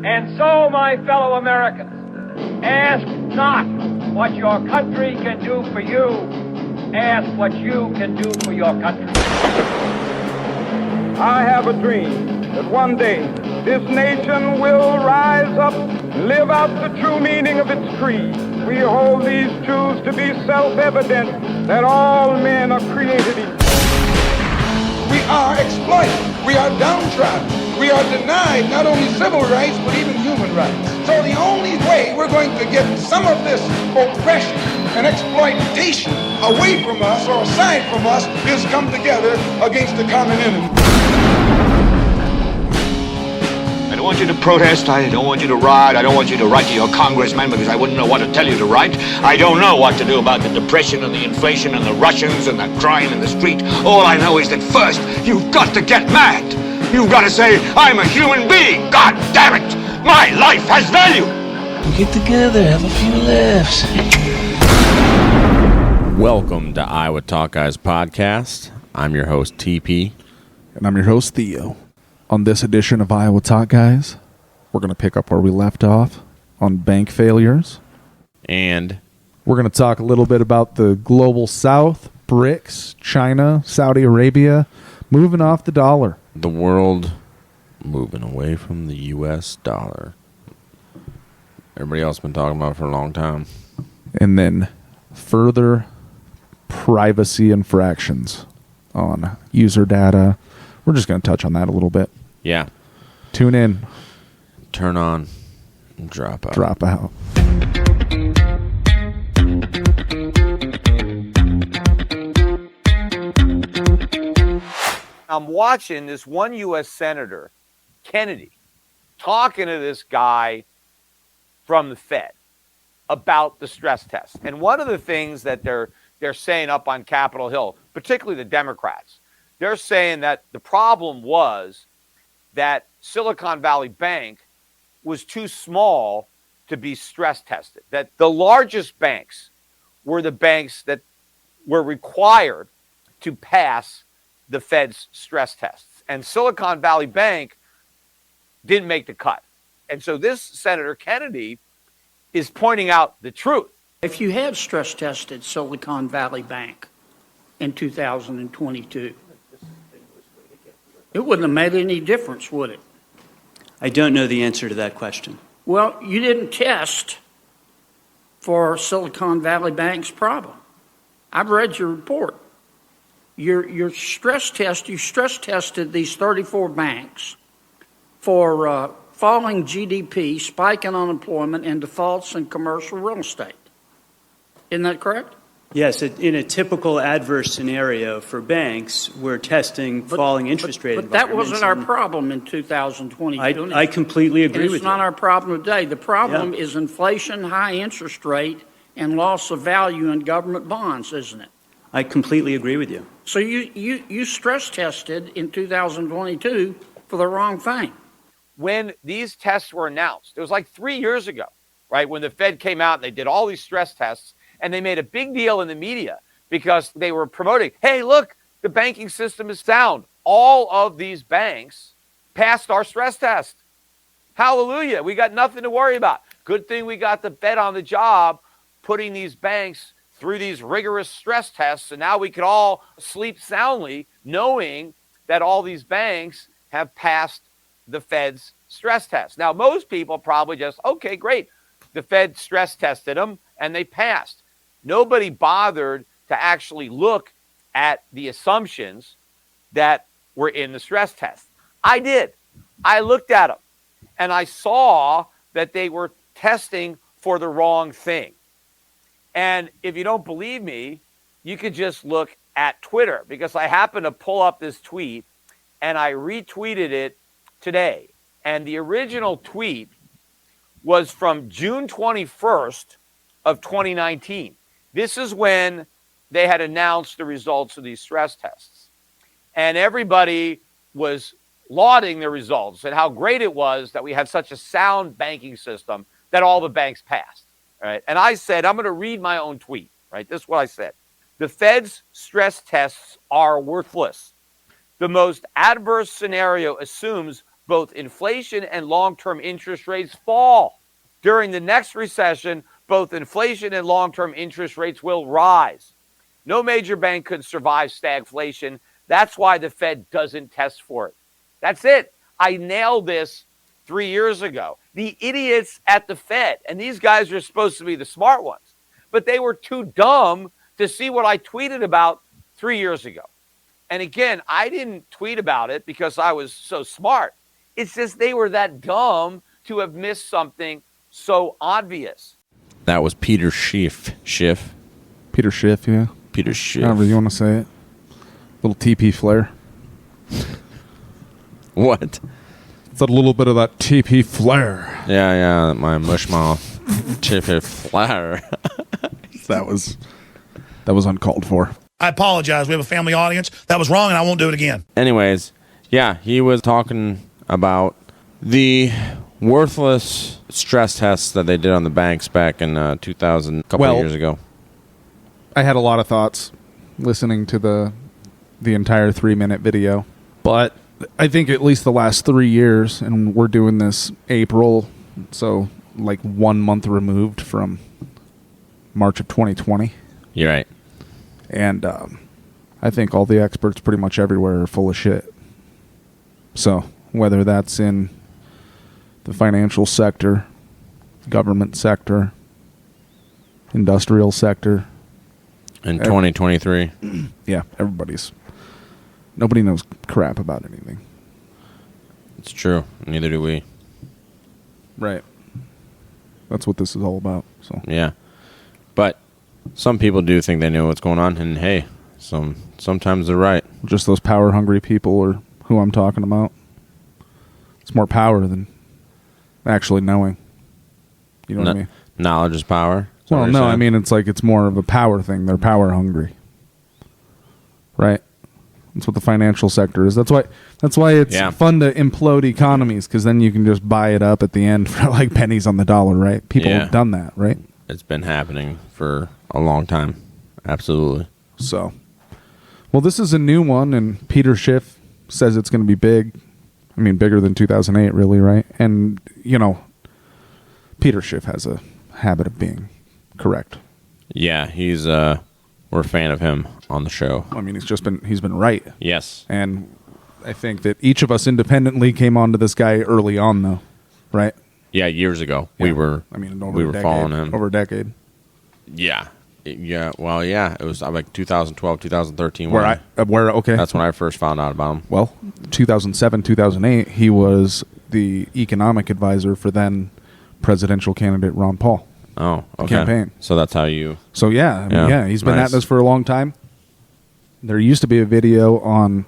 And so, my fellow Americans, ask not what your country can do for you. Ask what you can do for your country. I have a dream that one day this nation will rise up, live out the true meaning of its creed. We hold these truths to be self-evident, that all men are created equal. We are exploited. We are downtrodden. We are denied not only civil rights, but even human rights. So the only way we're going to get some of this oppression and exploitation away from us or aside from us is come together against the common enemy. I don't want you to protest. I don't want you to riot. I don't want you to write to your congressman because I wouldn't know what to tell you to write. I don't know what to do about the depression and the inflation and the Russians and the crime in the street. All I know is that first, you've got to get mad. You've got to say, I'm a human being. God damn it. My life has value. Get together, have a few laughs. Welcome to Iowatalkguyspodcast. I'm your host, Teepee. And I'm your host, Theo. On this edition of Iowa Talk Guys, we're going to pick up where we left off on bank failures. And we're going to talk a little bit about the global south, BRICS, China, Saudi Arabia, moving off the dollar. The world moving away from the U.S. dollar. Everybody else been talking about it for a long time. And then further privacy infractions on user data. We're just going to touch on that a little bit. Yeah. Tune in. Turn on. Drop out. Drop out. I'm watching this one U.S. Senator, Kennedy, talking to this guy from the Fed about the stress test. And one of the things that they're saying up on Capitol Hill, particularly the Democrats, they're saying that the problem was that Silicon Valley Bank was too small to be stress tested, that the largest banks were the banks that were required to pass the Fed's stress tests. And Silicon Valley Bank didn't make the cut. And so this Senator Kennedy is pointing out the truth. If you had stress tested Silicon Valley Bank in 2022, it wouldn't have made any difference, would it? I don't know the answer to that question. Well, you didn't test for Silicon Valley Bank's problem. I've read your report. Your stress test, you stress tested these 34 banks for falling GDP, spike in unemployment, and defaults in commercial real estate. Isn't that correct? Yes, in a typical adverse scenario for banks, we're testing falling interest rate environments. But that wasn't our problem in 2022. I completely agree with you. It's not our problem today. The problem is inflation, high interest rate, and loss of value in government bonds, isn't it? I completely agree with you. So you stress tested in 2022 for the wrong thing. When these tests were announced, it was like 3 years ago, right, when the Fed came out and they did all these stress tests, and they made a big deal in the media because they were promoting, hey, look, the banking system is sound. All of these banks passed our stress test. Hallelujah. We got nothing to worry about. Good thing we got the Fed on the job putting these banks through these rigorous stress tests, and now we can all sleep soundly knowing that all these banks have passed the Fed's stress test. Now, most people probably just, okay, great. The Fed stress tested them, and they passed. Nobody bothered to actually look at the assumptions that were in the stress test. I did. I looked at them, and I saw that they were testing for the wrong thing. And if you don't believe me, you could just look at Twitter, because I happened to pull up this tweet, and I retweeted it today. And the original tweet was from June 21st of 2019. This is when they had announced the results of these stress tests. And everybody was lauding the results and how great it was that we had such a sound banking system that all the banks passed. Right? And I said, I'm going to read my own tweet. Right? This is what I said. The Fed's stress tests are worthless. The most adverse scenario assumes both inflation and long-term interest rates fall. During the next recession, both inflation and long-term interest rates will rise. No major bank could survive stagflation. That's why the Fed doesn't test for it. That's it. I nailed this 3 years ago. The idiots at the Fed, and these guys are supposed to be the smart ones, but they were too dumb to see what I tweeted about 3 years ago. And again, I didn't tweet about it because I was so smart. It's just they were that dumb to have missed something so obvious. That was Peter Schiff. Peter Schiff, yeah. Peter Schiff. However you want to say it. Little Teepee flair. What? It's a little bit of that Teepee flair. Yeah, my mushmouth Teepee flair. That was uncalled for. I apologize. We have a family audience. That was wrong, and I won't do it again. Anyways, yeah, he was talking about the worthless stress tests that they did on the banks back in 2000, a couple of years ago. I had a lot of thoughts listening to the entire 3-minute video, but I think at least the last 3 years, and we're doing this April, so like 1 month removed from March of 2020. You're right. And I think all the experts pretty much everywhere are full of shit. So whether that's in the financial sector, government sector, industrial sector. In 2023. Yeah, nobody knows crap about anything. It's true. Neither do we. Right. That's what this is all about. So yeah. But some people do think they know what's going on, and hey, sometimes they're right. Just those power-hungry people are who I'm talking about. It's more power than actually knowing. You know what I mean? Knowledge is power. Well, no, I mean, it's more of a power thing. They're power-hungry. Right? That's what the financial sector is. That's why it's fun to implode economies, because then you can just buy it up at the end for like pennies on the dollar, right? People have done that, right? It's been happening for a long time. Absolutely. So, well, this is a new one, and Peter Schiff says it's going to be big. I mean, bigger than 2008, really, right? And, Peter Schiff has a habit of being correct. Yeah, we're a fan of him on the show. I mean, he's been right. Yes. And I think that each of us independently came on to this guy early on, though, right? Yeah, years ago. Yeah. We were following him. Over a decade. Yeah. Yeah, well, yeah, it was like 2012, 2013. Okay. That's when I first found out about him. Well, 2007, 2008, he was the economic advisor for then presidential candidate Ron Paul. Oh, okay. Campaign. So that's how you... So, yeah, he's been at this for a long time. There used to be a video on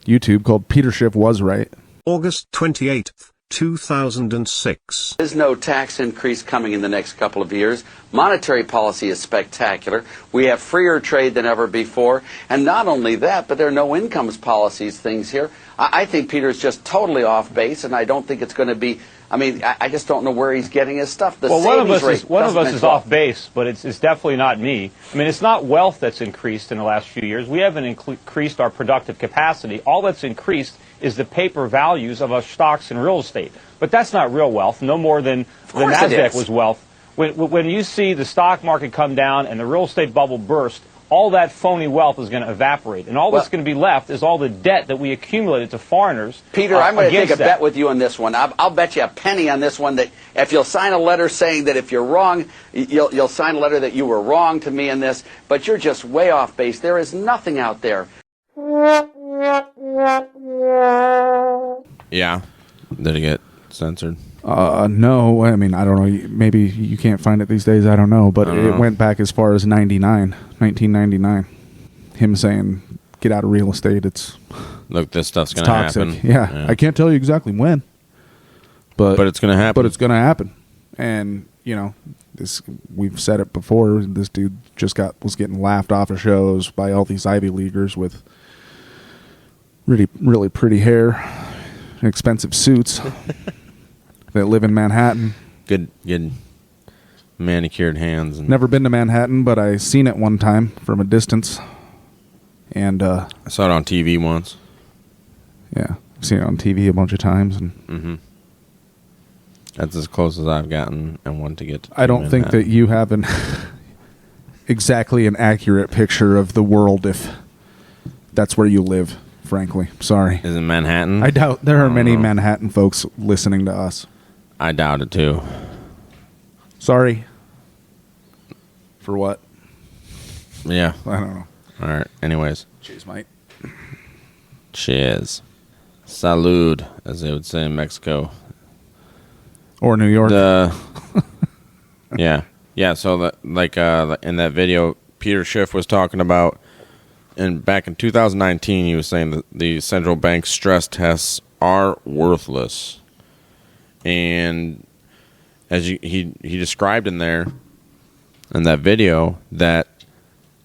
YouTube called Peter Schiff Was Right. August 28th. 2006. There's no tax increase coming in the next couple of years. Monetary policy is spectacular. We have freer trade than ever before. And not only that, but there are no incomes policies things here. I think Peter's just totally off base, and I don't think it's going to be... I mean, I just don't know where he's getting his stuff. Well, one of us is off base, but it's definitely not me. I mean, it's not wealth that's increased in the last few years. We haven't increased our productive capacity. All that's increased is the paper values of our stocks and real estate. But that's not real wealth, no more than the NASDAQ was wealth. When you see the stock market come down and the real estate bubble burst, all that phony wealth is going to evaporate. And all that's going to be left is all the debt that we accumulated to foreigners. Peter, I'm going to take a bet with you on this one. I'll bet you a penny on this one that if you'll sign a letter saying that if you're wrong, you'll sign a letter that you were wrong to me in this, but you're just way off base. There is nothing out there. Yeah. Did it get censored? No. I mean, I don't know. Maybe you can't find it these days. I don't know. But it went back as far as 1999. Him saying, get out of real estate. Look, this stuff's going to happen. Yeah. I can't tell you exactly when. But it's going to happen. But it's going to happen. And, we've said it before. This dude just was getting laughed off of shows by all these Ivy Leaguers with really, really pretty hair and expensive suits that live in Manhattan. Good manicured hands. Never been to Manhattan, but I seen it one time from a distance. And I saw it on TV once. Yeah. I've seen it on TV a bunch of times, and that's as close as I've gotten and want to get to. I don't think that you have exactly an accurate picture of the world if that's where you live, frankly. Sorry. Is it Manhattan? I doubt there are many Manhattan folks listening to us. I doubt it, too. Sorry. For what? Yeah. I don't know. All right. Anyways. Cheers, mate. Cheers. Salud, as they would say in Mexico. Or New York. Yeah. Yeah, so that, in that video, Peter Schiff was talking about, and back in 2019, he was saying that the central bank stress tests are worthless. And as he described in there, in that video, that,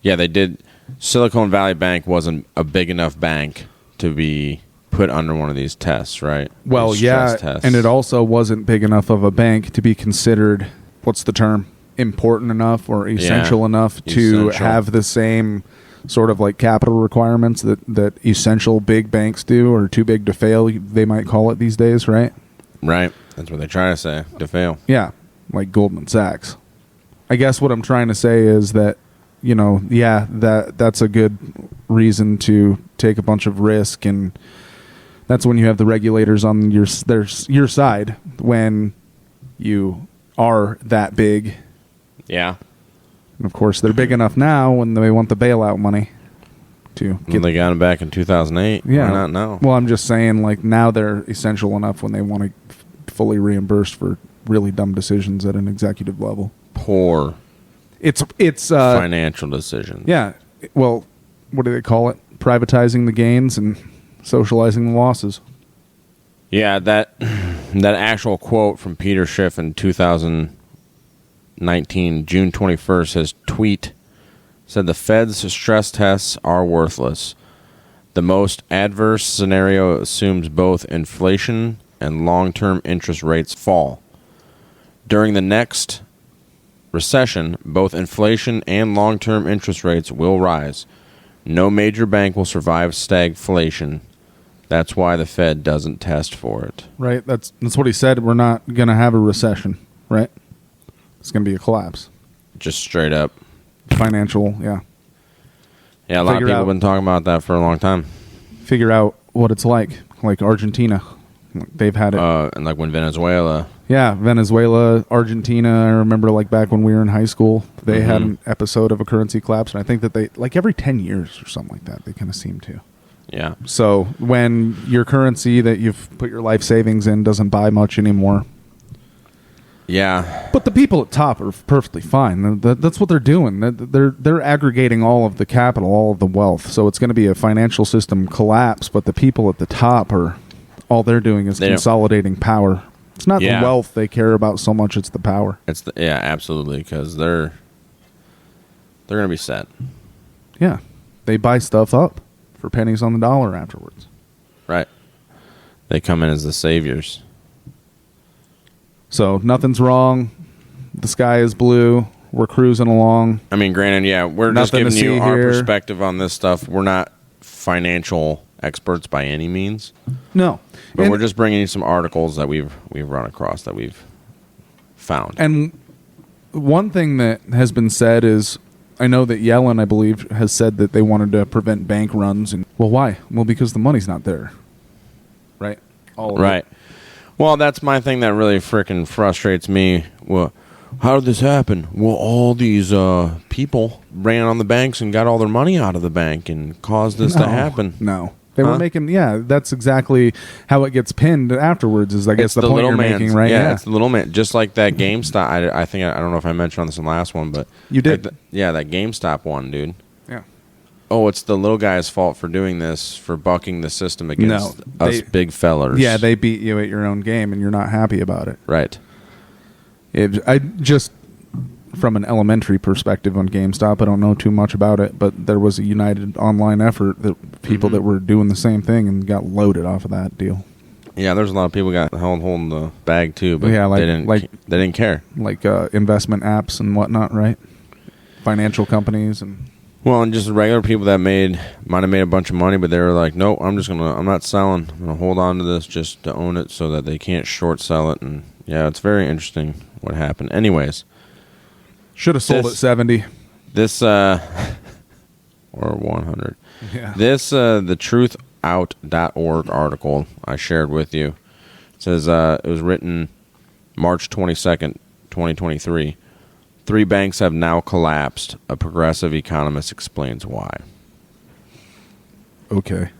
yeah, they did, Silicon Valley Bank wasn't a big enough bank to be put under one of these tests, right? Well, yeah, and it also wasn't big enough of a bank to be considered, what's the term? Important enough or essential enough to have the same sort of like capital requirements that essential big banks do, or too big to fail, they might call it these days, right? Right. That's what they try to say, to fail. Yeah, like Goldman Sachs. I guess what I'm trying to say is that, you know, yeah, that's a good reason to take a bunch of risk, and that's when you have the regulators on your side when you are that big. Yeah. And of course, they're big enough now when they want the bailout money to get. Well, they got them back in 2008. Yeah. Why not now? Well, I'm just saying, like, now they're essential enough when they want to fully reimburse for really dumb decisions at an executive level. Poor. It's financial decisions. Yeah. Well, what do they call it? Privatizing the gains and socializing the losses. Yeah, that actual quote from Peter Schiff in 2019, June 21st, his tweet said the Fed's stress tests are worthless. The most adverse scenario assumes both inflation and long-term interest rates fall. During the next recession, both inflation and long-term interest rates will rise. No major bank will survive stagflation. That's why the Fed doesn't test for it. Right. That's what he said. We're not going to have a recession, right? It's going to be a collapse. Just straight up. Financial, yeah. Yeah, a lot of people have been talking about that for a long time. Figure out what it's like Argentina. They've had it. And like when Venezuela. Yeah, Venezuela, Argentina. I remember like back when we were in high school, they had an episode of a currency collapse. And I think that they, like every 10 years or something like that, they kind of seem to. Yeah. So when your currency that you've put your life savings in doesn't buy much anymore. Yeah. But the people at top are perfectly fine. That's what they're doing. They're aggregating all of the capital, all of the wealth. So it's going to be a financial system collapse, but the people at the top are, all they're doing is consolidating power. It's not the wealth they care about so much, it's the power. Yeah, absolutely, because they're going to be set. Yeah. They buy stuff up for pennies on the dollar afterwards. Right. They come in as the saviors. So nothing's wrong. The sky is blue. We're cruising along. I mean, granted, yeah, we're Nothing just giving you our here. perspective on this stuff. We're not financial experts by any means. No. But we're just bringing you some articles that we've run across, that we've found. And one thing that has been said is, I know that Yellen, I believe, has said that they wanted to prevent bank runs. And well, why? Well, because the money's not there. Right? All of right. it. Well, that's my thing that really freaking frustrates me. Well, how did this happen? Well, all these people ran on the banks and got all their money out of the bank and caused this to happen. No. They were making, that's exactly how it gets pinned afterwards, is I guess it's the point you're making, right? Yeah, it's the little man. Just like that GameStop. I think, I don't know if I mentioned on this in the last one, but. You did. That GameStop one, dude. Yeah. Oh, it's the little guy's fault for doing this, for bucking the system against us big fellers. Yeah, they beat you at your own game, and you're not happy about it. Right. I just, from an elementary perspective on GameStop, I don't know too much about it, but there was a united online effort that people that were doing the same thing and got loaded off of that deal. Yeah, there's a lot of people got holding the bag too, but yeah, they didn't care. Like investment apps and whatnot, right? Financial companies and Well, and just regular people that might have made a bunch of money, but they were like, nope, I'm not selling. I'm gonna hold on to this just to own it so that they can't short sell it. And yeah, it's very interesting what happened. Anyways, should have sold at 70. This or 100. Yeah. This the truthout.org article I shared with you says it was written March 22nd, 2023. 3 banks have now collapsed. A progressive economist explains why. Okay.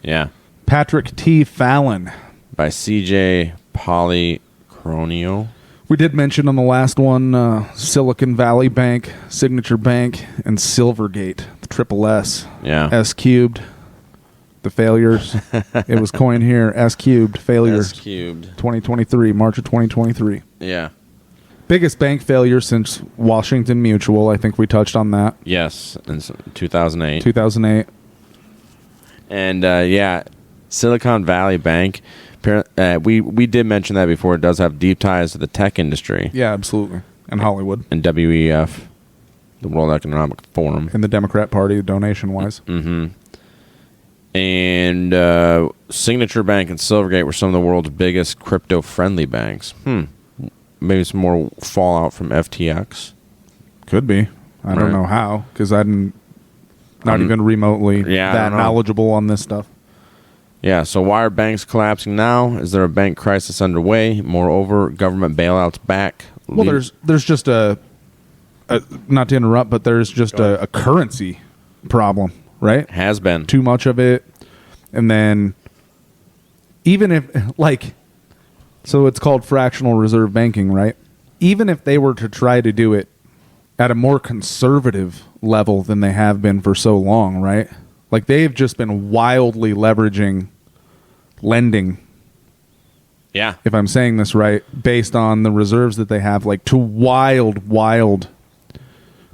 Yeah. Patrick T. Fallon. By C.J. Policronio. We did mention on the last one Silicon Valley Bank, Signature Bank, and Silvergate, the triple S. Yeah. S cubed, the failures. It was coined here, S cubed, failures. S cubed. 2023, March of 2023. Yeah. Biggest bank failure since Washington Mutual. I think we touched on that. Yes, in 2008. 2008. And, yeah, Silicon Valley Bank, we did mention that before. It does have deep ties to the tech industry. Yeah, absolutely. And Hollywood. And WEF, the World Economic Forum. And the Democrat Party, donation-wise. Mm-hmm. And Signature Bank and Silvergate were some of the world's biggest crypto-friendly banks. Maybe some more fallout from FTX. Could be. I don't know how, because I'm not even remotely that knowledgeable on this stuff. Yeah, so why are banks collapsing now? Is there a bank crisis underway? Moreover, government bailouts back. Well, there's just a not to interrupt, but there's just a currency problem, right? Has been. Too much of it. And then even if, so it's called fractional reserve banking, right? Even if they were to try to do it at a more conservative level than they have been for so long, right? Like they've just been wildly leveraging lending. Yeah. If I'm saying this right, based on the reserves that they have, like to wild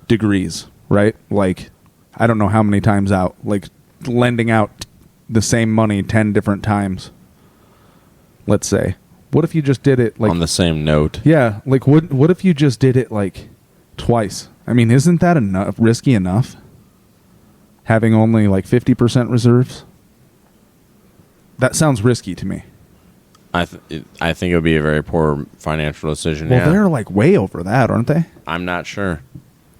degrees, right? Like, I don't know how many times out, like lending out the same money 10 different times, let's say. What if you just did it like on the same note? Yeah, like what if you just did it like twice? I mean, isn't that risky enough? Having only like 50% reserves? That sounds risky to me. I think it would be a very poor financial decision. Well, they're like way over that, aren't they? I'm not sure.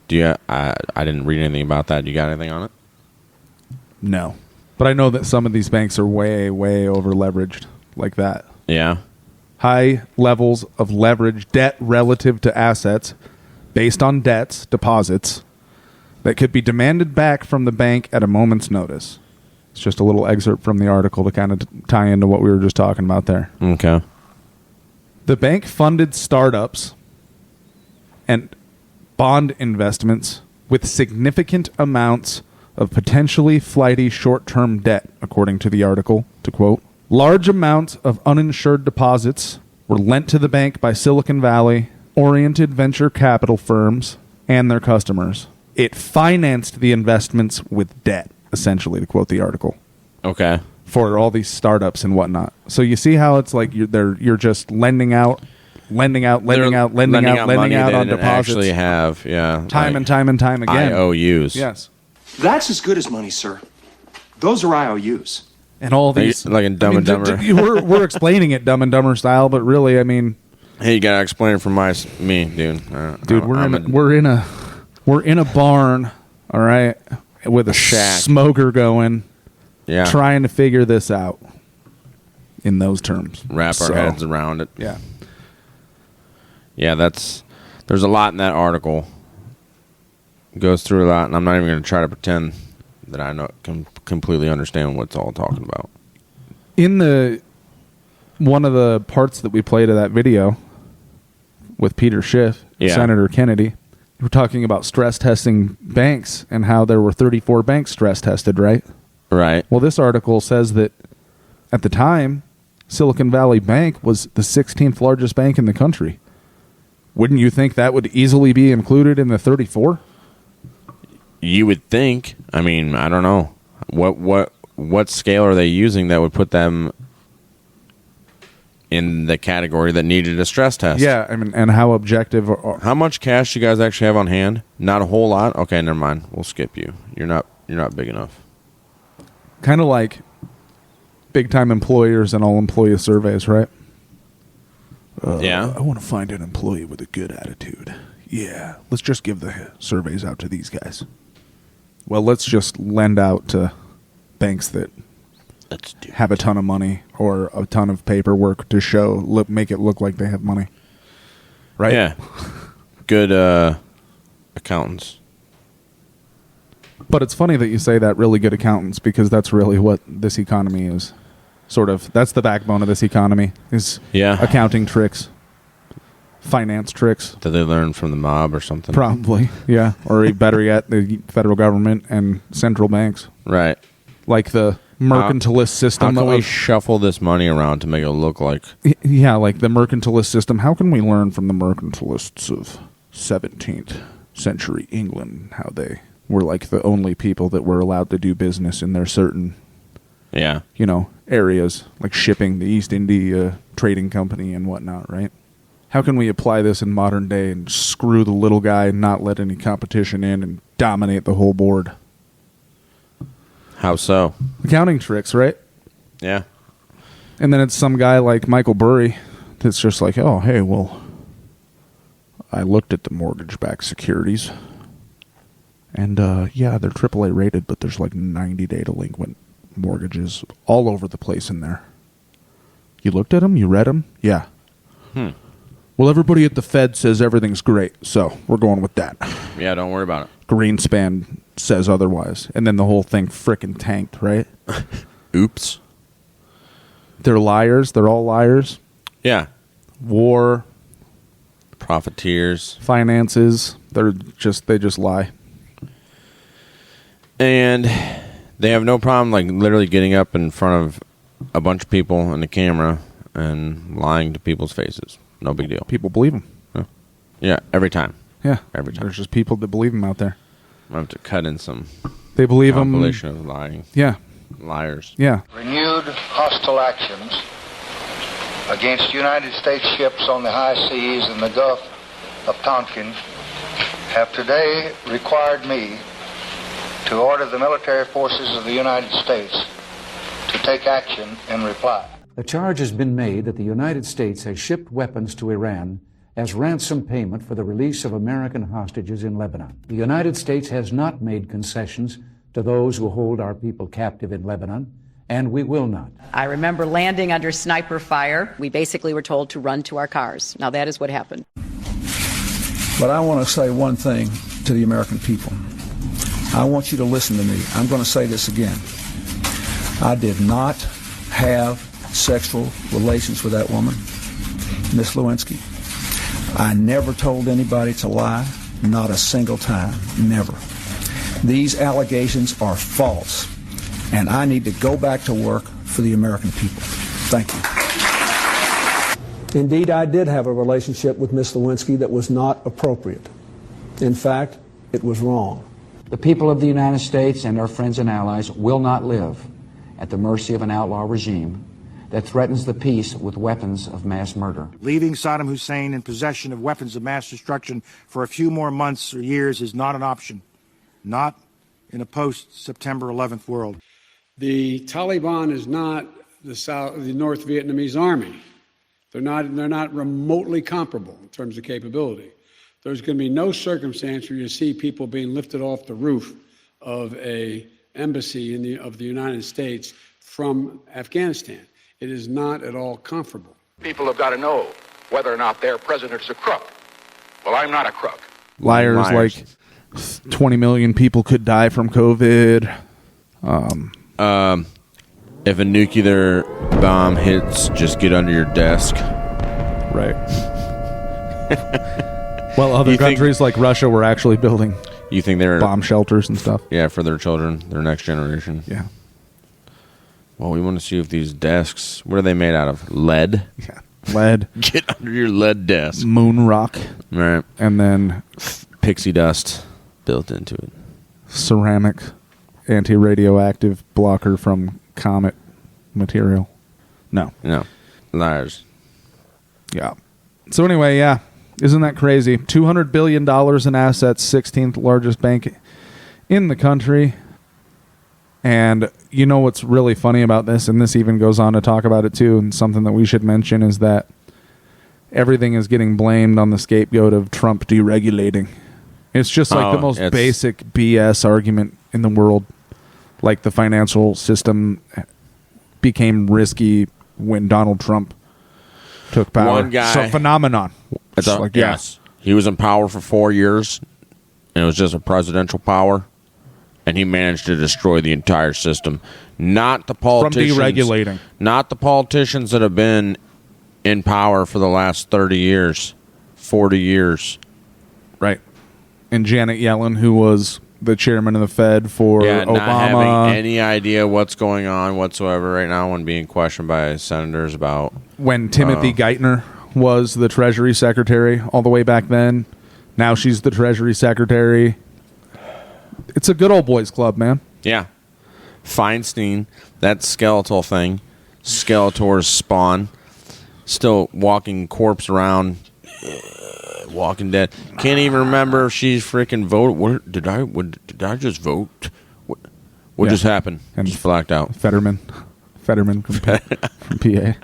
Do you? I didn't read anything about that. You got anything on it? No, but I know that some of these banks are way over leveraged like that. Yeah. High levels of leverage, debt relative to assets, based on debts, deposits, that could be demanded back from the bank at a moment's notice. It's just a little excerpt from the article to kind of tie into what we were just talking about there. Okay. The bank funded startups and bond investments with significant amounts of potentially flighty short-term debt, according to the article, to quote. Large amounts of uninsured deposits were lent to the bank by Silicon Valley-oriented venture capital firms and their customers. It financed the investments with debt, essentially, to quote the article. Okay. For all these startups and whatnot. So you see how it's like you're just lending out on deposits. Actually have, yeah. Time and time again. IOUs. Yes. That's as good as money, sir. Those are IOUs. And all these, like in Dumb and Dumber. We're explaining it Dumb and Dumber style, but really, I mean, hey, you gotta explain it from me, dude. Dude, we're in a barn, all right, with a shack, smoker going, yeah, trying to figure this out in those terms. Wrap our heads around it. Yeah, yeah. There's a lot in that article. It goes through a lot, and I'm not even going to try to pretend that I can completely understand what it's all talking about. In one of the parts that we played of that video with Peter Schiff, Senator Kennedy, we're talking about stress testing banks and how there were 34 banks stress tested, right? Right. Well, this article says that at the time, Silicon Valley Bank was the 16th largest bank in the country. Wouldn't you think that would easily be included in the 34? You would think. I mean, I don't know. What scale are they using that would put them in the category that needed a stress test. Yeah, I mean, and how objective? How much cash do you guys actually have on hand? Not a whole lot. Okay, never mind. We'll skip you. You're not big enough. Kind of like big time employers and all employee surveys, right? Yeah. I want to find an employee with a good attitude. Yeah, let's just give the surveys out to these guys. Well, let's just lend out to banks that have a ton of money or a ton of paperwork to make it look like they have money. Right? Yeah. Good accountants. But it's funny that you say that, really good accountants, because that's really what this economy is. Sort of. That's the backbone of this economy, is accounting tricks, finance tricks. Did they learn from the mob or something? Probably, yeah. Or better yet, the federal government and central banks. Right. Like the mercantilist system. How can we shuffle this money around to make it look like... Yeah, like the mercantilist system. How can we learn from the mercantilists of 17th century England, how they were like the only people that were allowed to do business in their certain... Yeah. Areas, like shipping, the East India Trading Company and whatnot, right? How can we apply this in modern day and screw the little guy and not let any competition in and dominate the whole board? How so? Accounting tricks, right? Yeah. And then it's some guy like Michael Burry that's just like, oh, hey, well, I looked at the mortgage-backed securities, and yeah, they're AAA rated, but there's like 90-day delinquent mortgages all over the place in there. You looked at them? You read them? Yeah. Well, everybody at the Fed says everything's great, so we're going with that. Yeah, don't worry about it. Greenspan says otherwise. And then the whole thing frickin' tanked, right? Oops. They're liars. They're all liars. Yeah. War. Profiteers. Finances. They just lie. And they have no problem, like, literally getting up in front of a bunch of people in the camera and lying to people's faces. No big deal. People believe them. Yeah, every time. Yeah. Every time. There's just people that believe them out there. I have to cut in some They believe them. compilation of lying. Yeah. Liars. Yeah. Renewed hostile actions against United States ships on the high seas in the Gulf of Tonkin have today required me to order the military forces of the United States to take action in reply. A charge has been made that the United States has shipped weapons to Iran as ransom payment for the release of American hostages in Lebanon. The United States has not made concessions to those who hold our people captive in Lebanon, and we will not. I remember landing under sniper fire. We basically were told to run to our cars. Now that is what happened. But I want to say one thing to the American people. I want you to listen to me. I'm going to say this again. I did not have sexual relations with that woman, Miss Lewinsky. I never told anybody to lie, not a single time, never. These allegations are false, and I need to go back to work for the American people. Thank you. Indeed, I did have a relationship with Miss Lewinsky that was not appropriate. In fact, it was wrong. The people of the United States and our friends and allies will not live at the mercy of an outlaw regime that threatens the peace with weapons of mass murder. Leaving Saddam Hussein in possession of weapons of mass destruction for a few more months or years is not an option, not in a post-September 11th world. The Taliban is not the North Vietnamese army. They're not remotely comparable in terms of capability. There's going to be no circumstance where you see people being lifted off the roof of a embassy of the United States from Afghanistan. It is not at all comparable. People have got to know whether or not their president's a crook. Well, I'm not a crook. Liars. Like 20 million people could die from COVID. If a nuclear bomb hits, just get under your desk. Right. Well, other countries like Russia were actually building bomb shelters and stuff. Yeah, for their children, their next generation. Yeah. Well, we want to see if these desks, what are they made out of? Lead? Yeah. Lead. Get under your lead desk. Moon rock. Right. And then pixie dust built into it. Ceramic anti-radioactive blocker from comet material. No. Liars. Yeah. So anyway, yeah. Isn't that crazy? $200 billion in assets, 16th largest bank in the country. And you know what's really funny about this, and this even goes on to talk about it too, and something that we should mention is that everything is getting blamed on the scapegoat of Trump deregulating. It's just like the most basic BS argument in the world. Like the financial system became risky when Donald Trump took power. One guy. So phenomenon. Yes. He was in power for 4 years, and it was just a presidential power, and he managed to destroy the entire system. Not the politicians. From deregulating. Not the politicians that have been in power for the last 30 years, 40 years. Right. And Janet Yellen, who was the chairman of the Fed for Obama. Not having any idea what's going on whatsoever right now when being questioned by senators about... When Timothy Geithner was the Treasury Secretary all the way back then. Now she's the Treasury Secretary. It's a good old boys club, man. Yeah. Feinstein, that skeletal thing, Skeletor's spawn, still walking corpse around, Walking Dead. Can't even remember if she's freaking voted. Did I just vote? What just happened? And just blacked out. Fetterman from PA.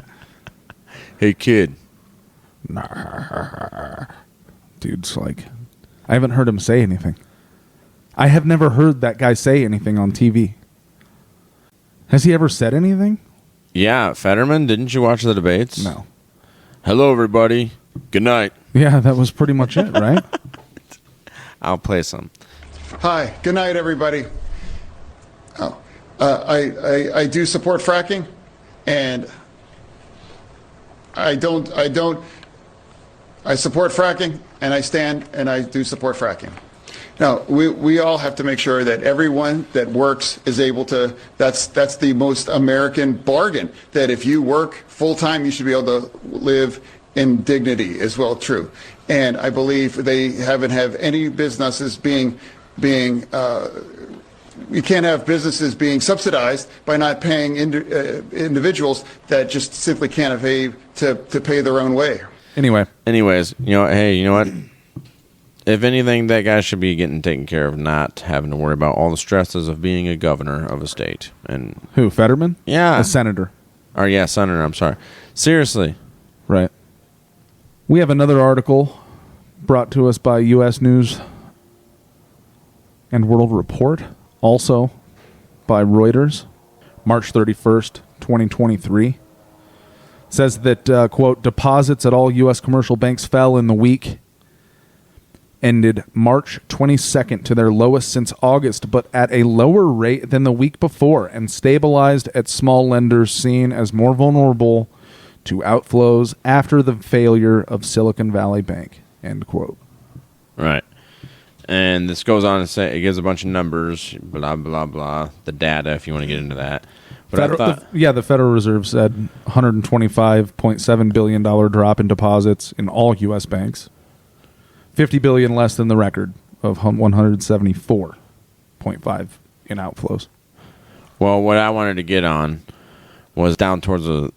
Hey, kid. Dude's like, I haven't heard him say anything. I have never heard that guy say anything on TV. Has he ever said anything? Yeah, Fetterman. Didn't you watch the debates? No. Hello, everybody. Good night. Yeah, that was pretty much it, right? I'll play some. Hi. Good night, everybody. I do support fracking, and I support fracking, and I do support fracking. Now, we all have to make sure that everyone that works is able to, that's the most American bargain, that if you work full-time, you should be able to live in dignity as well, true. And I believe they haven't have any businesses being you can't have businesses being subsidized by not paying individuals that just simply can't afford to pay their own way. Anyways, hey, you know what? If anything, that guy should be getting taken care of, not having to worry about all the stresses of being a governor of a state. And who, Fetterman? Yeah. A senator. Or, yeah, senator, I'm sorry. Seriously. Right. We have another article brought to us by U.S. News and World Report, also by Reuters, March 31st, 2023. Says that, quote, deposits at all U.S. commercial banks fell in the week ended March 22nd to their lowest since August, but at a lower rate than the week before, and stabilized at small lenders seen as more vulnerable to outflows after the failure of Silicon Valley Bank, end quote. Right. And this goes on to say, it gives a bunch of numbers, blah, blah, blah, the data, if you want to get into that. But the Federal Reserve said $125.7 billion drop in deposits in all U.S. banks. $50 billion less than the record of 174.5 in outflows. Well, what I wanted to get on was down towards the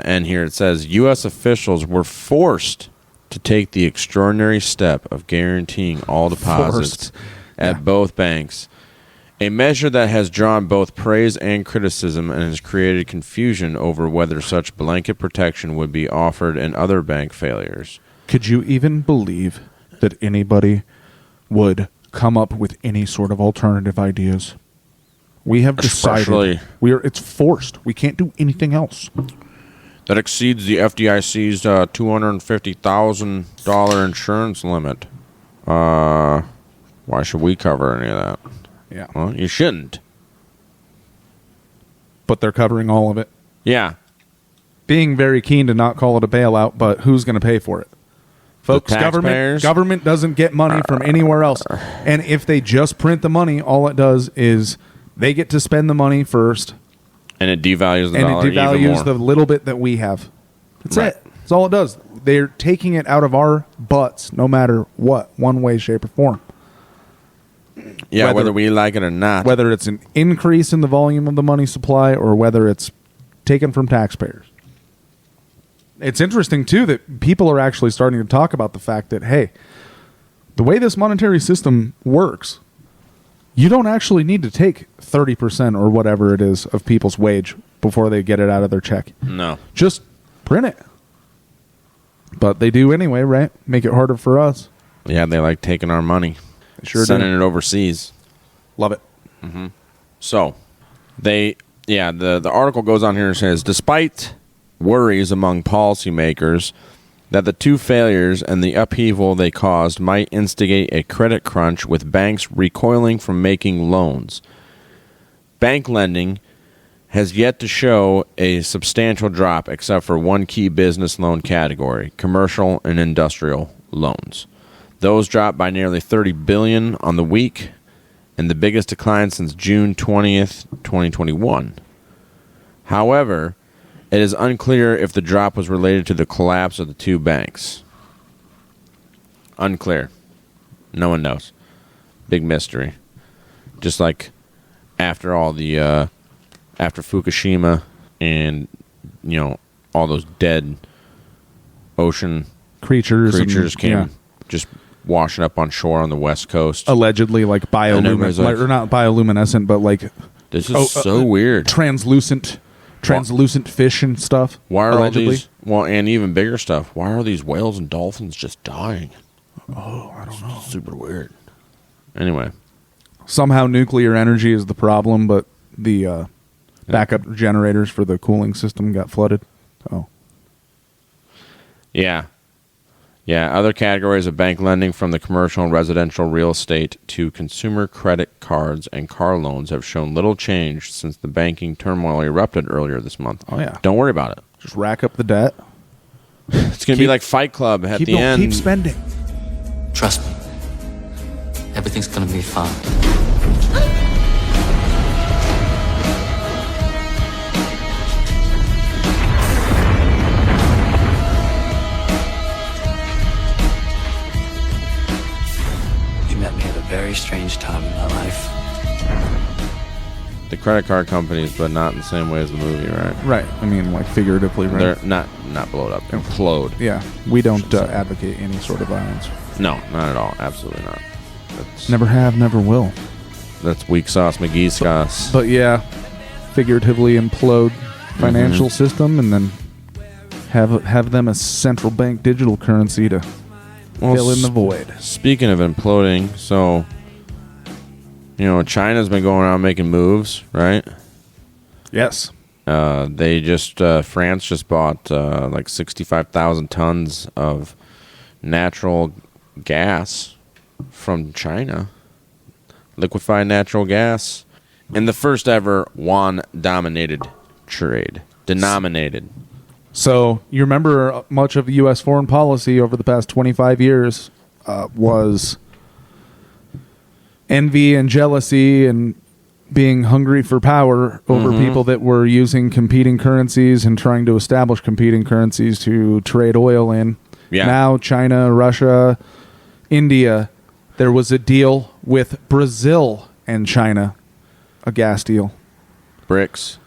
end here. It says U.S. officials were forced to take the extraordinary step of guaranteeing all deposits at both banks, a measure that has drawn both praise and criticism and has created confusion over whether such blanket protection would be offered in other bank failures. Could you even believe that anybody would come up with any sort of alternative ideas? We have decided it's forced. We can't do anything else. That exceeds the FDIC's $250,000 insurance limit. Why should we cover any of that? Yeah. Well, you shouldn't. But they're covering all of it. Yeah. Being very keen to not call it a bailout, but who's going to pay for it? Folks, government doesn't get money from anywhere else. And if they just print the money, all it does is they get to spend the money first. And it devalues the dollar and it devalues even more. the little bit that we have. That's it. That's all it does. They're taking it out of our butts, no matter what, one way, shape, or form. Yeah, whether we like it or not. Whether it's an increase in the volume of the money supply or whether it's taken from taxpayers. it's interesting, too, that people are actually starting to talk about the fact that, hey, the way this monetary system works, you don't actually need to take 30% or whatever it is of people's wage before they get it out of their check. No. Just print it. But they do anyway, right? Make it harder for us. Yeah, they like taking our money. They sure sending do. it overseas. Love it. Mm-hmm. So, the article goes on here and says, despite worries among policymakers that the two failures and the upheaval they caused might instigate a credit crunch with banks recoiling from making loans, bank lending has yet to show a substantial drop except for one key business loan category, commercial and industrial loans. Those dropped by nearly $30 billion on the week, and the biggest decline since June 20th, 2021. However, it is unclear if the drop was related to the collapse of the two banks. Unclear. No one knows. Big mystery. Just like after all the after Fukushima and all those dead ocean creatures came just washing up on shore on the west coast. Allegedly, like bioluminescent, or not bioluminescent, but like this is so weird. Translucent fish and stuff. Why are allegedly? all these? Well, and even bigger stuff. Why are these whales and dolphins just dying? Oh, I don't know. Super weird. Anyway, somehow nuclear energy is the problem, but the backup generators for the cooling system got flooded. Oh, yeah. Other categories of bank lending, from the commercial and residential real estate to consumer credit cards and car loans, have shown little change since the banking turmoil erupted earlier this month. Oh, yeah. Don't worry about it. Just rack up the debt. It's going to be like Fight Club at the end. Keep spending. Trust me. Everything's going to be fine. Very strange time in my life. The credit card companies, but not in the same way as the movie, right? Right. I mean, like figuratively, right? They're not blowed up. They're implode. Yeah. We don't advocate any sort of violence. No, not at all. Absolutely not. Never have, never will. That's weak sauce, McGee sauce. But yeah, figuratively implode financial system, and then have them as central bank digital currency to fill in the void. Speaking of imploding, so China's been going around making moves, right? Yes. France just bought like 65,000 tons of natural gas from China, liquefied natural gas, in the first ever yuan-denominated trade. So you remember much of the U.S. foreign policy over the past 25 years was envy and jealousy and being hungry for power over people that were using competing currencies and trying to establish competing currencies to trade oil in. Yeah. Now China, Russia, India, there was a deal with Brazil and China, a gas deal. BRICS.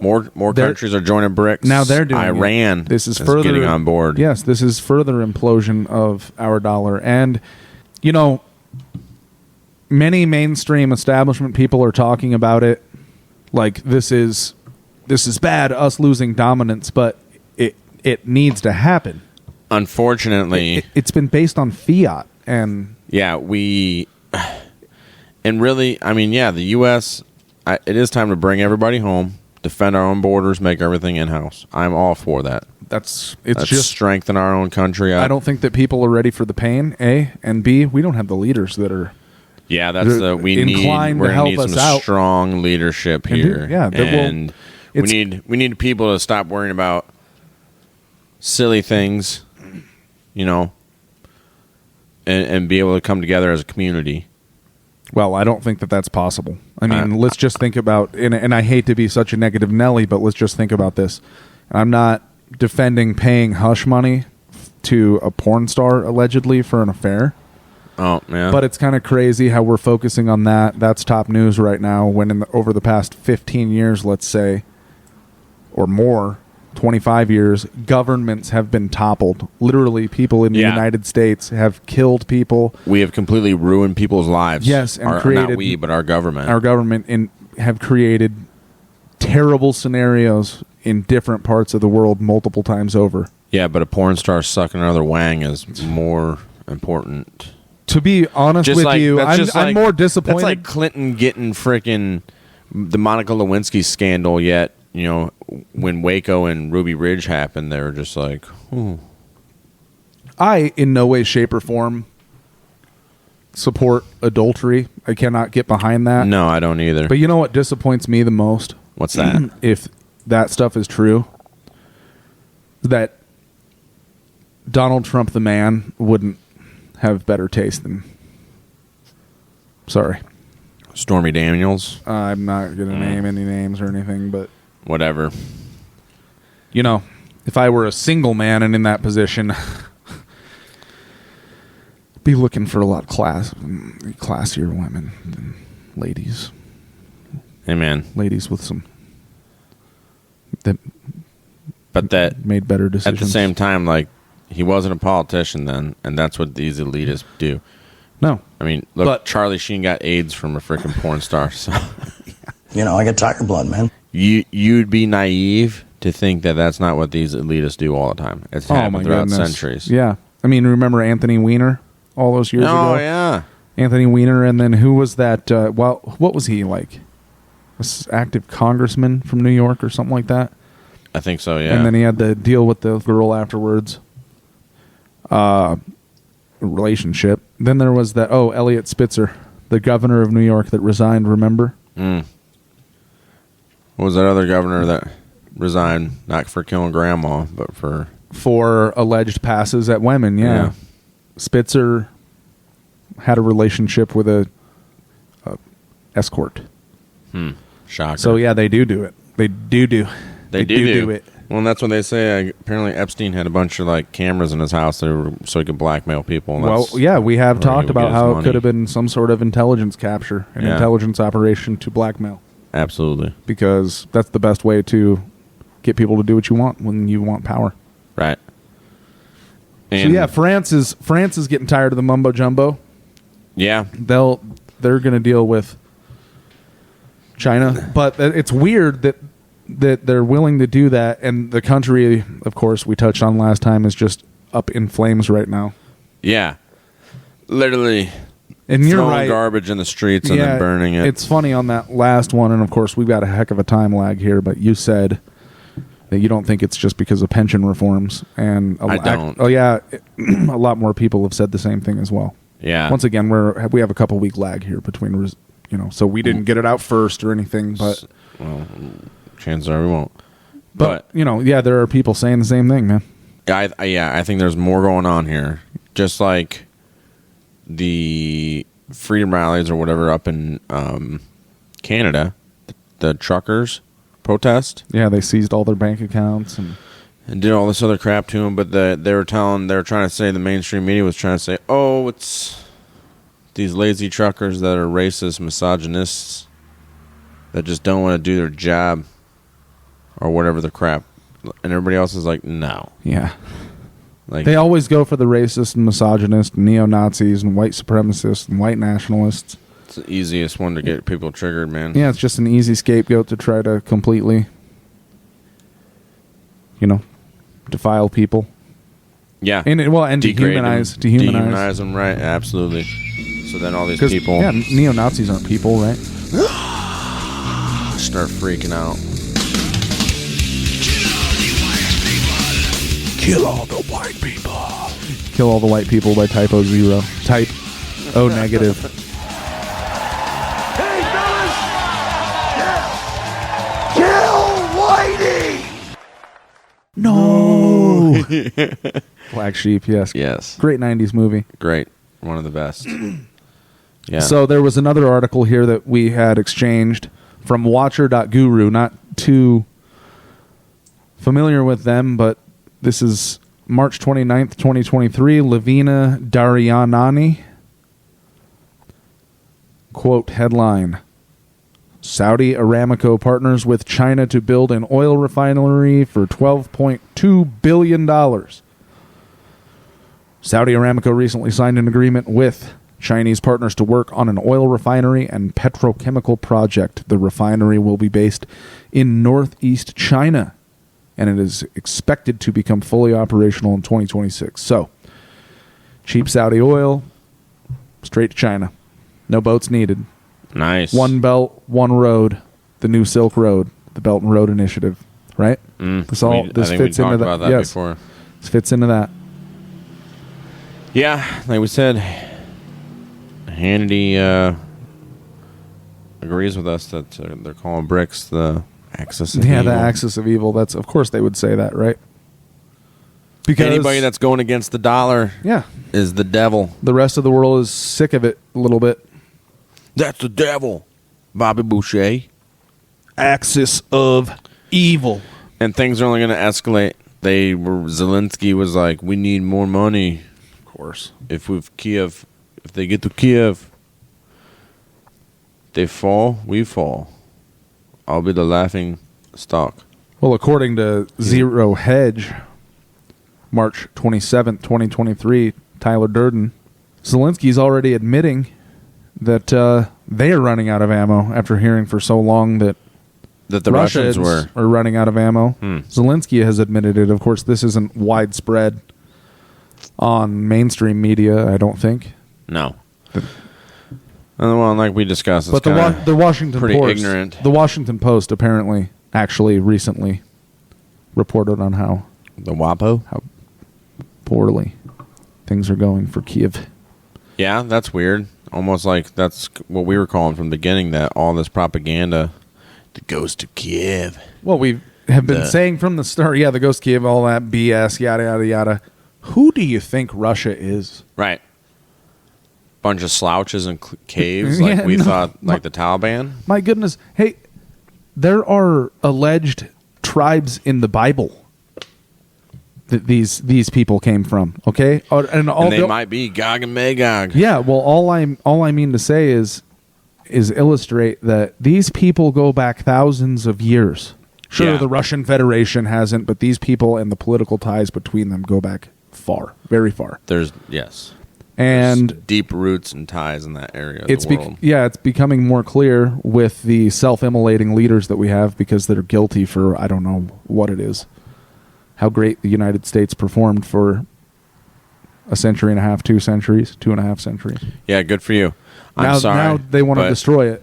More countries are joining BRICS. Now they're doing Iran. This is further getting on board. Yes, this is further implosion of our dollar. And many mainstream establishment people are talking about it like this is bad, us losing dominance, but it needs to happen. Unfortunately, it's been based on fiat, and the U.S. It is time to bring everybody home. Defend our own borders, make everything in-house. I'm all for that. Let's just strengthen our own country. I don't think that people are ready for the pain, A, and B, we don't have the leaders that are we need some strong leadership here. We need people to stop worrying about silly things, and be able to come together as a community. Well, I don't think that that's possible. I mean, let's just think about, and I hate to be such a negative Nelly, but let's just think about this. I'm not defending paying hush money to a porn star, allegedly, for an affair. Oh, yeah. But it's kind of crazy how we're focusing on that. That's top news right now, when over the past 15 years, let's say, or more, 25 years, governments have been toppled. Literally, people in the United States have killed people. We have completely ruined people's lives. Yes, and created... Not we, but our government. Our government have created terrible scenarios in different parts of the world multiple times over. Yeah, but a porn star sucking another wang is more important. To be honest with you, I'm more disappointed. That's like Clinton getting frickin' the Monica Lewinsky scandal, yet, you know, when Waco and Ruby Ridge happened, they were just like, ooh. I, in no way, shape, or form, support adultery. I cannot get behind that. No, I don't either. But you know what disappoints me the most? What's that? If that stuff is true, that Donald Trump, the man, wouldn't have better taste than... Sorry. Stormy Daniels? I'm not going to name any names or anything, but... Whatever. You know, if I were a single man and in that position, be looking for a lot classier women than ladies. Amen. Ladies with some... But that made better decisions. At the same time, like, he wasn't a politician then, and that's what these elitists do. No. I mean, look, Charlie Sheen got AIDS from a freaking porn star. So. You know, I get tiger blood, man. You'd be naive to think that that's not what these elitists do all the time. It's happened throughout centuries. Yeah. I mean, remember Anthony Weiner all those years ago? Oh, yeah. Anthony Weiner, and then who was that? What was he like? An active congressman from New York or something like that? I think so, yeah. And then he had to deal with the girl afterwards. Relationship. Then there was that, Elliot Spitzer, the governor of New York that resigned, remember? What was that other governor that resigned? Not for killing grandma, but for... For alleged passes at women, yeah. Spitzer had a relationship with a escort. Shocker. So, yeah, they do it. They do it. Well, and that's what they say. Apparently, Epstein had a bunch of like cameras in his house so he could blackmail people. And well, yeah, we have talked about how it could have been some sort of intelligence capture, an intelligence operation to blackmail. Absolutely. Because that's the best way to get people to do what you want when you want power. Right. And so, yeah, France is getting tired of the mumbo jumbo. Yeah. They're going to deal with China. But it's weird that they're willing to do that, and the country, of course, we touched on last time, is just up in flames right now. Yeah. Literally and you're throwing right. garbage in the streets and then burning it. It's funny on that last one, and of course, we've got a heck of a time lag here, but you said that you don't think it's just because of pension reforms. And I don't. A lot more people have said the same thing as well. Yeah. Once again, we have a couple week lag here between, so we didn't get it out first or anything, but... Well, chances are we won't. But there are people saying the same thing, man. I think there's more going on here. Just like the freedom rallies or whatever up in Canada, the truckers protest. Yeah, they seized all their bank accounts and did all this other crap to them. But they were trying to say, the mainstream media was trying to say, it's these lazy truckers that are racist, misogynists that just don't want to do their job. Or whatever the crap. And everybody else is like, no. Yeah. Like, they always go for the racist and misogynist and neo-Nazis and white supremacists and white nationalists. It's the easiest one to get people triggered, man. Yeah, it's just an easy scapegoat to try to completely, defile people. Yeah. And dehumanize them, right. Absolutely. So then all these people... Yeah, neo-Nazis aren't people, right? Start freaking out. Kill all the white people. Kill all the white people by Type O0. Type O negative. Hey, fellas! Kill Whitey! No! Black Sheep, yes. Yes. Great 90s movie. Great. One of the best. Yeah. So there was another article here that we had exchanged from Watcher.guru. Not too familiar with them, but this is March 29th, 2023. Lavina Darianani. Quote, headline. Saudi Aramco partners with China to build an oil refinery for $12.2 billion. Saudi Aramco recently signed an agreement with Chinese partners to work on an oil refinery and petrochemical project. The refinery will be based in northeast China, and it is expected to become fully operational in 2026. So, cheap Saudi oil, straight to China. No boats needed. Nice. One belt, one road, the new Silk Road, the Belt and Road Initiative, right? This fits into that. Yes, before. This fits into that. Yeah, like we said, Hannity agrees with us that they're calling BRICS the axis of evil. The axis of evil. That's, of course they would say that, right? Because anybody that's going against the dollar is the devil. The rest of the world is sick of it a little bit. That's the devil, Bobby Boucher. Axis of evil. And things are only going to escalate. Zelensky was like, we need more money. Of course. If they get to Kiev, they fall, we fall. I'll be the laughing stock. Well, according to Zero Hedge, March 27th, 2023, Tyler Durden, Zelensky's already admitting that they are running out of ammo after hearing for so long that the Russians are running out of ammo. Zelensky has admitted it. Of course, this isn't widespread on mainstream media, I don't think. No. Well, like we discussed, it's but the Washington pretty Post, ignorant. The Washington Post apparently, actually, recently reported on how poorly things are going for Kiev. Yeah, that's weird. Almost like that's what we were calling from the beginning, that all this propaganda that goes to Kiev. Well, we have been saying from the start, the Ghost Kiev, all that BS, yada, yada, yada. Who do you think Russia is? Right. Bunch of slouches and caves like we thought, like the Taliban? My goodness. Hey, there are alleged tribes in the Bible that these people came from, okay? And they might be Gog and Magog. Yeah, well, all I mean to say is illustrate that these people go back thousands of years. Sure, the Russian Federation hasn't, but these people and the political ties between them go back far, very far. There's deep roots and ties in that area of the world. It's becoming more clear with the self-immolating leaders that we have because they're guilty for, I don't know what it is. How great the United States performed for a century and a half, 2 centuries, 2.5 centuries. Yeah, good for you. I'm sorry. Now they want to destroy it.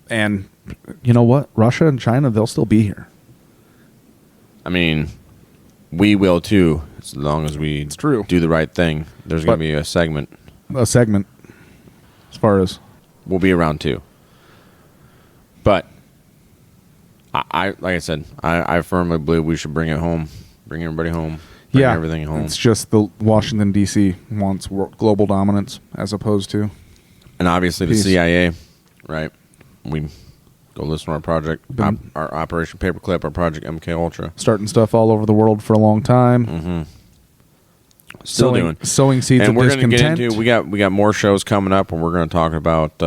And you know what? Russia and China, they'll still be here. I mean, we will too, as long as we do the right thing. There's going to be a segment. As far as... We'll be around too. But... I like I said, I firmly believe we should bring it home, bring everybody home, bring everything home. It's just the Washington D.C. wants global dominance as opposed to, and obviously the CIA, right? We go listen to our project, our Operation Paperclip, our Project MK Ultra, starting stuff all over the world for a long time. Mm-hmm. Sowing seeds and of we're discontent. Gonna get into we got more shows coming up, and we're going to talk about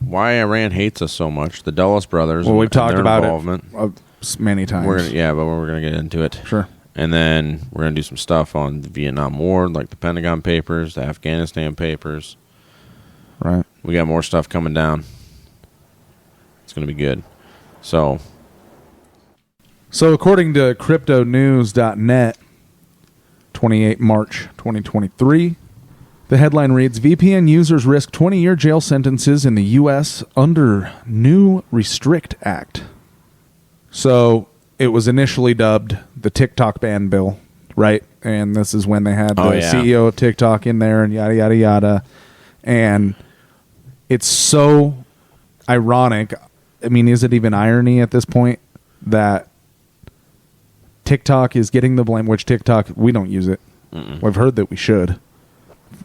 why Iran hates us so much, the Dulles brothers. Well, we've talked about involvement. It many times. But we're going to get into it. Sure. And then we're going to do some stuff on the Vietnam War, like the Pentagon Papers, the Afghanistan Papers. Right. We got more stuff coming down. It's going to be good. So according to CryptoNews.net, 28 March 2023, the headline reads, VPN users risk 20-year jail sentences in the U.S. under new Restrict Act. So it was initially dubbed the TikTok ban bill, right? And this is when they had the CEO of TikTok in there and yada, yada, yada. And it's so ironic. I mean, is it even irony at this point that TikTok is getting the blame, which TikTok, we don't use it. We've heard that we should.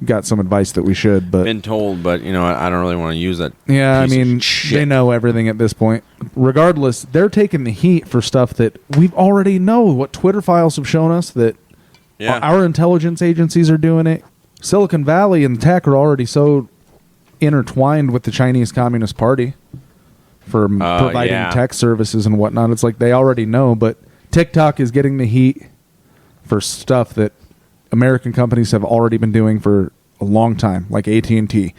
Got some advice that we should, but been told, but I don't really want to use that. Yeah, I mean, they know everything at this point. Regardless, they're taking the heat for stuff that we've already know. What Twitter files have shown us that our intelligence agencies are doing it. Silicon Valley and tech are already so intertwined with the Chinese Communist Party for providing tech services and whatnot. It's like they already know, but TikTok is getting the heat for stuff that American companies have already been doing for a long time, like AT&T.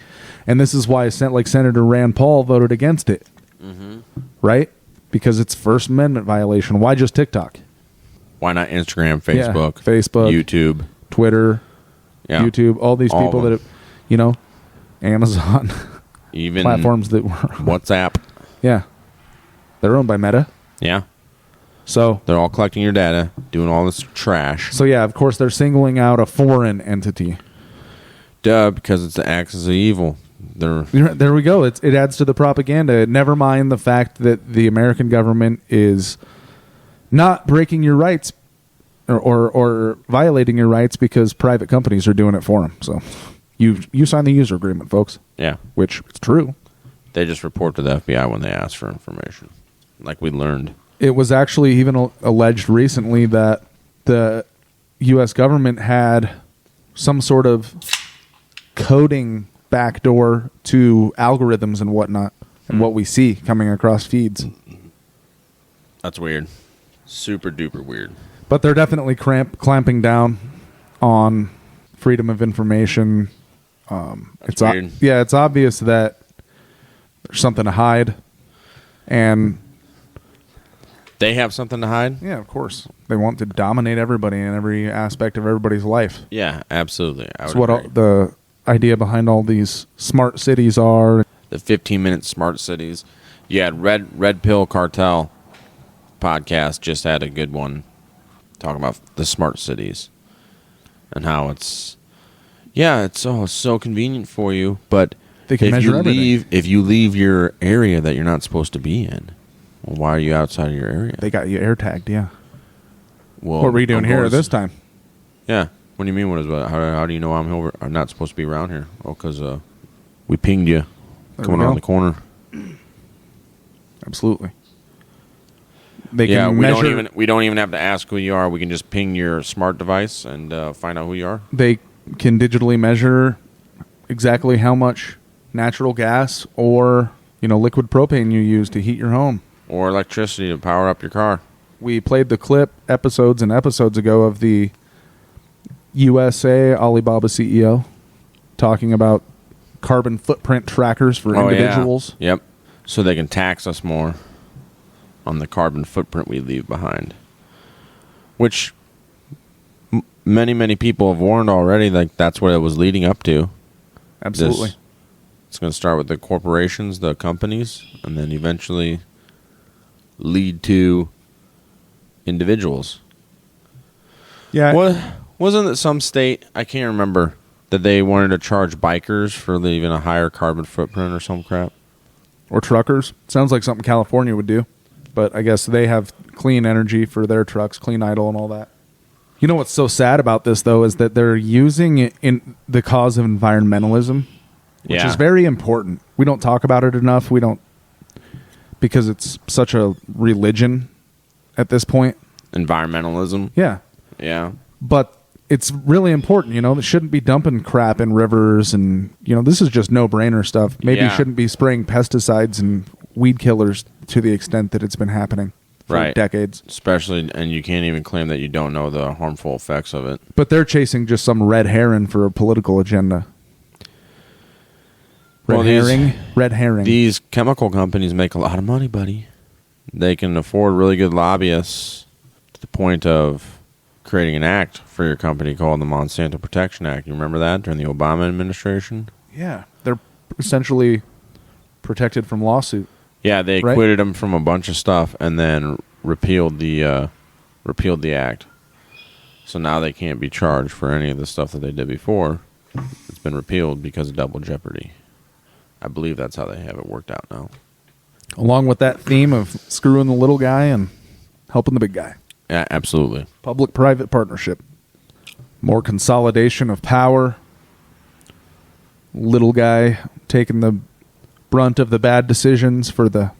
And this is why Senator Rand Paul voted against it. Mm-hmm. Right? Because it's First Amendment violation. Why just TikTok? Why not Instagram, Facebook, Facebook, YouTube, Twitter, YouTube, all these All people of that have, Amazon, even platforms that were WhatsApp. Yeah. They're owned by Meta. Yeah. So they're all collecting your data, doing all this trash. So yeah, of course they're singling out a foreign entity. Duh, because it's the axis of evil. There we go. It adds to the propaganda. Never mind the fact that the American government is not breaking your rights or violating your rights because private companies are doing it for them. So you sign the user agreement, folks. Yeah. Which is true. They just report to the FBI when they ask for information, like we learned. It was actually even alleged recently that the U.S. government had some sort of coding backdoor to algorithms and whatnot, and what we see coming across feeds. That's weird. Super duper weird. But they're definitely clamping down on freedom of information. It's weird. It's obvious that there's something to hide, and they have something to hide. Yeah, of course. They want to dominate everybody in every aspect of everybody's life. Yeah, absolutely. That's what the idea behind all these smart cities are. The 15-minute smart cities. Yeah, Red Pill Cartel podcast just had a good one talking about the smart cities and how it's so convenient for you, but they can measure everything. If you leave your area that you're not supposed to be in, well, why are you outside of your area? They got you air tagged, yeah. Well, what were you doing here this time? Yeah. What do you mean? How do you know I'm not supposed to be around here? Oh, because we pinged you coming around the corner. Absolutely. We don't even have to ask who you are. We can just ping your smart device and find out who you are. They can digitally measure exactly how much natural gas or liquid propane you use to heat your home, or electricity to power up your car. We played the clip episodes and episodes ago of the USA Alibaba CEO talking about carbon footprint trackers for individuals. Yeah. Yep. So they can tax us more on the carbon footprint we leave behind, which many people have warned already. Like that's what it was leading up to. Absolutely. It's going to start with the corporations, the companies, and then eventually lead to individuals. Yeah. Wasn't it some state, I can't remember, that they wanted to charge bikers for leaving a higher carbon footprint or some crap? Or truckers? Sounds like something California would do. But I guess they have clean energy for their trucks, clean idle and all that. You know what's so sad about this, though, is that they're using it in the cause of environmentalism, which is very important. We don't talk about it enough. Because it's such a religion at this point. Environmentalism? Yeah. Yeah. But it's really important, They shouldn't be dumping crap in rivers and, this is just no-brainer stuff. Maybe you shouldn't be spraying pesticides and weed killers to the extent that it's been happening for decades. Especially, and you can't even claim that you don't know the harmful effects of it. But they're chasing just some red herring for a political agenda. Red herring. These chemical companies make a lot of money, buddy. They can afford really good lobbyists to the point of creating an act for your company called the Monsanto Protection Act. You remember that during the Obama administration? Yeah. They're essentially protected from lawsuit. Yeah, they acquitted them from a bunch of stuff and then repealed the act. So now they can't be charged for any of the stuff that they did before. It's been repealed because of double jeopardy. I believe that's how they have it worked out now. Along with that theme of screwing the little guy and helping the big guy. Yeah, absolutely. Public-private partnership. More consolidation of power. Little guy taking the brunt of the bad decisions for the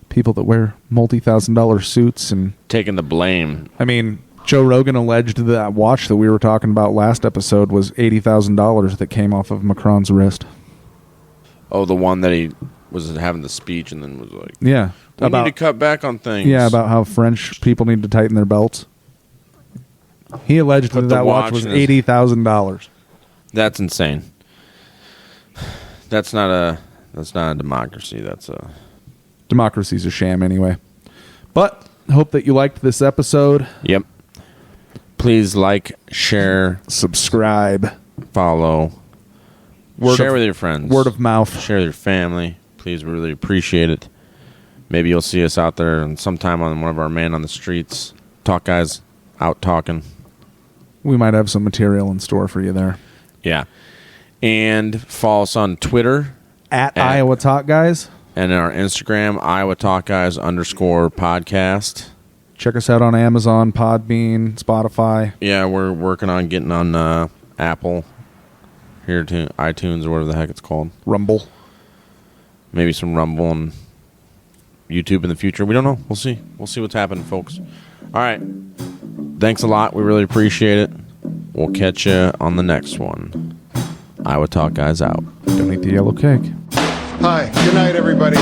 people that wear multi-$1,000 suits and taking the blame. I mean, Joe Rogan alleged that watch that we were talking about last episode was $80,000 that came off of Macron's wrist. Oh, the one that he was having the speech and then was like, Yeah. we need to cut back on things. Yeah, about how French people need to tighten their belts. He alleged Put that the that watch was watch in his- $80,000. That's insane. That's not a democracy. That's a Democracy's a sham anyway. But hope that you liked this episode. Yep. Please like, share, subscribe, follow, share with your friends. Word of mouth. Share with your family. Please, we really appreciate it. Maybe you'll see us out there and sometime on one of our Man on the Streets Talk Guys out talking. We might have some material in store for you there. Yeah. And follow us on Twitter. At Iowa Talk Guys. And our Instagram, @IowaTalkGuys_podcast. Check us out on Amazon, Podbean, Spotify. Yeah, we're working on getting on Apple, here to iTunes or whatever the heck it's called. Rumble. Maybe some Rumble and YouTube in the future. We don't know. We'll see. We'll see what's happening, folks. All right. Thanks a lot. We really appreciate it. We'll catch you on the next one. Iowa Talk Guys out. Don't eat the yellow cake. Hi. Good night, everybody.